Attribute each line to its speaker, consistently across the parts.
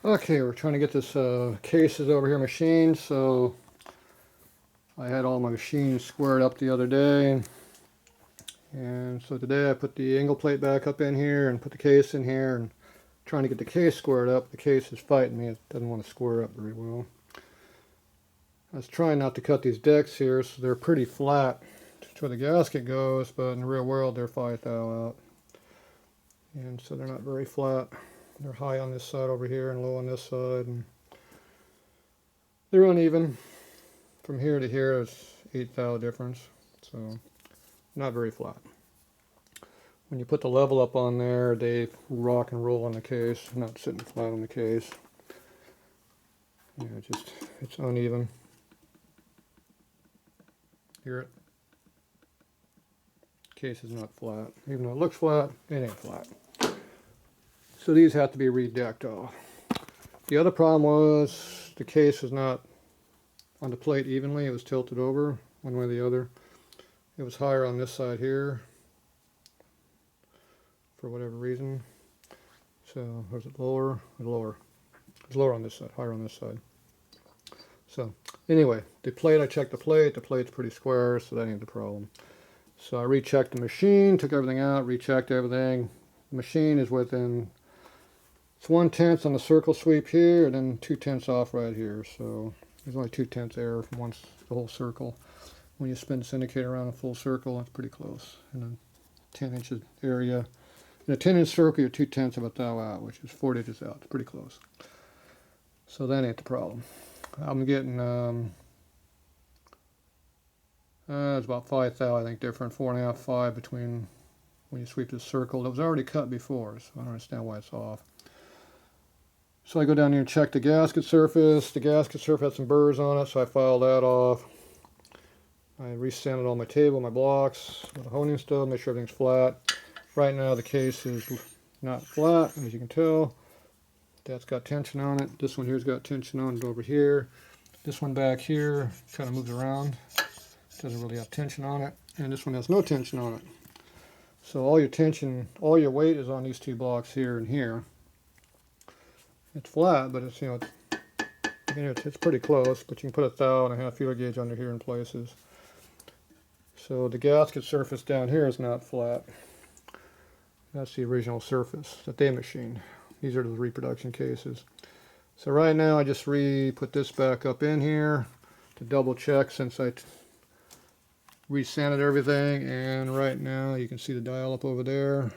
Speaker 1: Okay, we're trying to get this cases over here machined, so I had all my machines squared up the other day, and so today I put the angle plate back up in here and put the case in here and trying to get the case squared up. The case is fighting me, it doesn't want to square up very well. I was trying not to cut these decks here, so they're pretty flat to where the gasket goes, but in the real world they're 5 thou out. And so they're not very flat. They're high on this side over here and low on this side, and they're uneven. From here to here is 8 thou difference, so not very flat. When you put the level up on there, they rock and roll on the case, not sitting flat on the case. Yeah, it's uneven. Hear it? Case is not flat. Even though it looks flat, it ain't flat. So these have to be redecked off. The other problem was the case was not on the plate evenly. It was tilted over one way or the other. It was higher on this side here for whatever reason. So was it lower? Lower. It was lower on this side, higher on this side. So anyway, the plate, I checked the plate. The plate's pretty square, so that ain't the problem. So I rechecked the machine, took everything out, rechecked everything. The machine is within, it's 1/10 on the circle sweep here, and then 2/10 off right here. So there's only 2/10 error from the whole circle. When you spin the indicator around a full circle, it's pretty close. In a 10 inches area, in a 10-inch circle, you're 2/10 of a thou out, which is 4 digits out. It's pretty close. So that ain't the problem. I'm getting, it's about 5 thou, I think, different, 4.5, 5 between when you sweep this circle. It was already cut before, so I don't understand why it's off. So I go down here and check the gasket surface. The gasket surface had some burrs on it, so I filed that off. I resanded all my table, my blocks, with a honing stove, make sure everything's flat. Right now the case is not flat, as you can tell. That's got tension on it. This one here's got tension on it over here. This one back here kind of moves around. Doesn't really have tension on it. And this one has no tension on it. So all your tension, all your weight is on these two blocks here and here. It's flat, but it's, you know, it's pretty close, but you can put a thou and a half feeler gauge under here in places. So the gasket surface down here is not flat. That's the original surface that they machined. These are the reproduction cases. So right now I just put this back up in here to double check since I resanded everything, and right now you can see the dial up over there.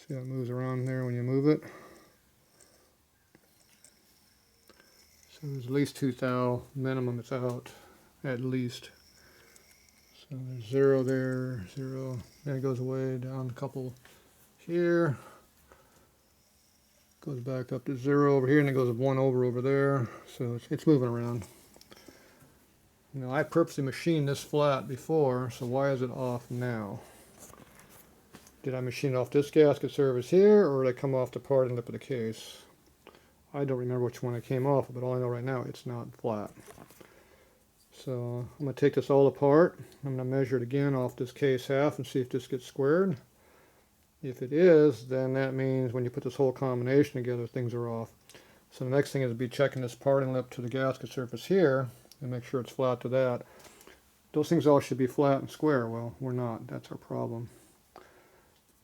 Speaker 1: See how it moves around there when you move it. So there's at least 2 thou minimum it's out, at least. So there's 0 there, 0, then it goes away down a couple here. Goes back up to 0 over here, and it goes 1 over there. So it's moving around. You know, I purposely machined this flat before, so why is it off now? Did I machine off this gasket surface here, or did I come off the part and lip of the case? I don't remember which one I came off, but all I know right now, it's not flat. So I'm going to take this all apart. I'm going to measure it again off this case half and see if this gets squared. If it is, then that means when you put this whole combination together, things are off. So the next thing is to be checking this parting lip to the gasket surface here and make sure it's flat to that. Those things all should be flat and square. Well, we're not. That's our problem.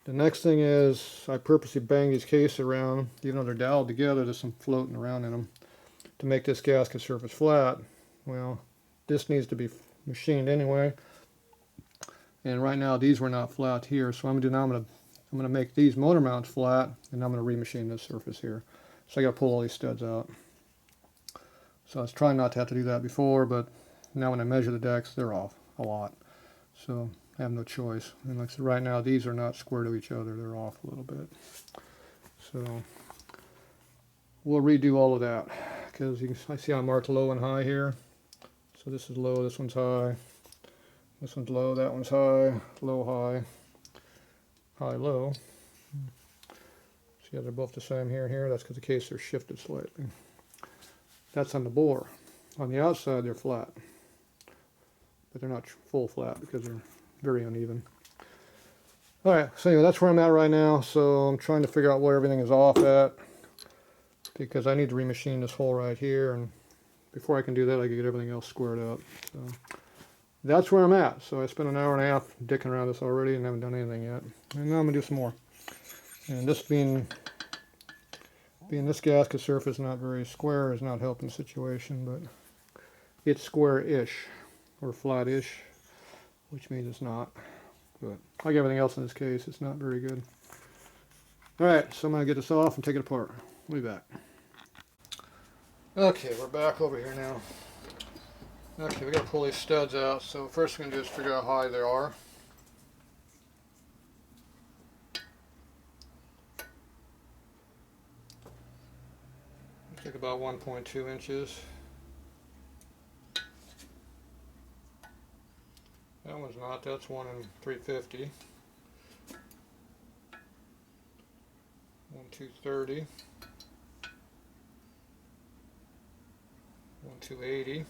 Speaker 1: The next thing is I purposely bang these cases around, even though they're doweled together, there's some floating around in them, to make this gasket surface flat. Well, this needs to be machined anyway. And right now these were not flat here, so I'm going to make these motor mounts flat, and I'm going to remachine this surface here. So I got to pull all these studs out. So I was trying not to have to do that before, but now when I measure the decks, they're off a lot. So I have no choice. And like I said, right now these are not square to each other. They're off a little bit. So we'll redo all of that, because I see I marked low and high here. So this is low, this one's high. This one's low, that one's high, low, high, high, low. See how they're both the same here and here? That's because the case are shifted slightly. That's on the bore. On the outside they're flat, but they're not full flat because they're very uneven. Alright, so anyway, that's where I'm at right now. So I'm trying to figure out where everything is off at, because I need to remachine this hole right here, and before I can do that I can get everything else squared up. So that's where I'm at. So I spent an hour and a half dicking around this already and haven't done anything yet. And now I'm going to do some more. And this being this gasket surface not very square is not helping the situation, but it's square-ish, or flat-ish, which means it's not. But like everything else in this case, it's not very good. Alright, so I'm going to get this off and take it apart. We'll be back. Okay, we're back over here now. Okay, we got to pull these studs out. So first we're going to do is figure out how high they are. Take about 1.2 inches. That one's not, that's 1 in 350. 1 230. 1 280.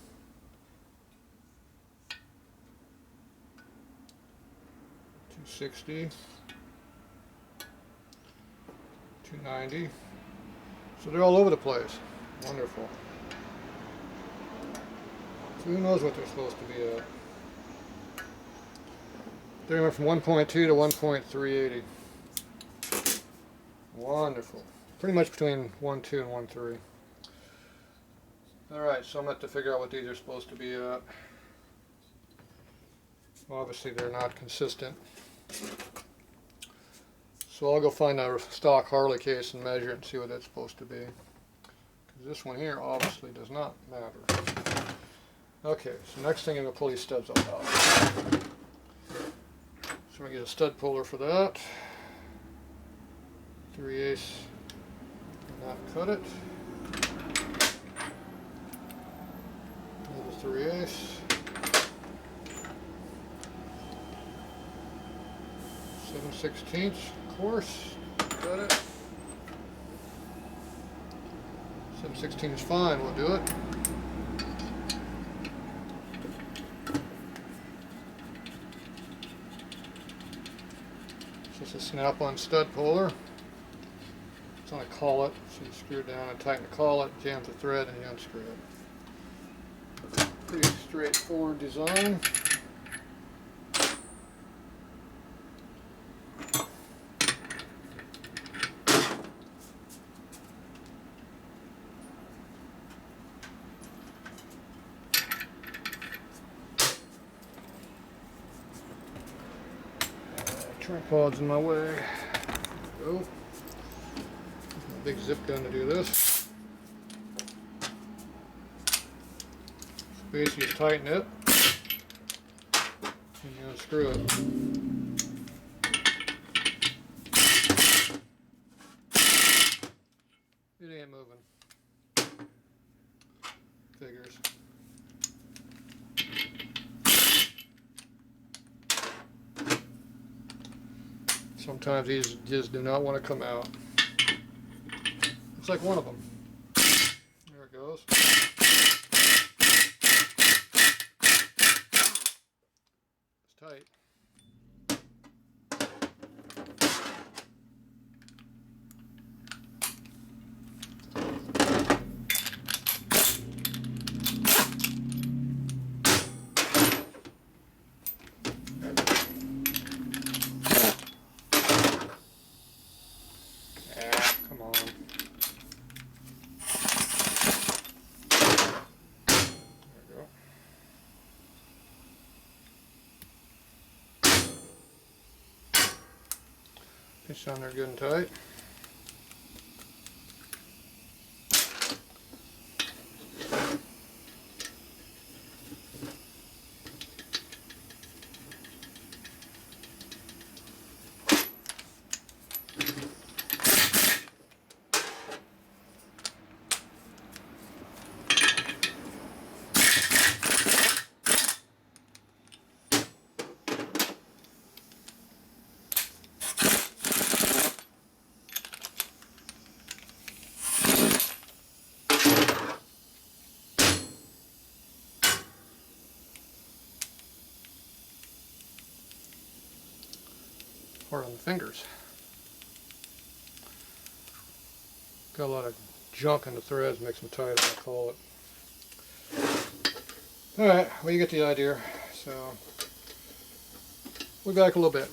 Speaker 1: 260. 290. So they're all over the place. Wonderful. So who knows what they're supposed to be at? They went from 1.2 to 1.380. Wonderful. Pretty much between 1.2 and 1.3. Alright, so I'm going to have to figure out what these are supposed to be at. Obviously they're not consistent. So I'll go find a stock Harley case and measure it and see what that's supposed to be. Because this one here obviously does not matter. Okay, so next thing I'm going to pull these studs up out. So I'm going to get a stud puller for that. 3/8, not cut it. Another 3/8. 7/16, of course. Got it. 7/16 is fine, we'll do it. It's just a snap-on stud puller. It's on a collet, so you screw it down and tighten the collet, jam the thread, and you unscrew it. Pretty straightforward design. Tripod's in my way. There we go. My big zip gun to do this. So basically you tighten it and you unscrew it. It ain't moving. Figures. Sometimes these just do not want to come out. It's like one of them. There it goes. It's tight. It's on there good and tight. hard on the fingers. Got a lot of junk in the threads, makes them tight, as I call it. Alright, well, you get the idea. So, we'll be back a little bit.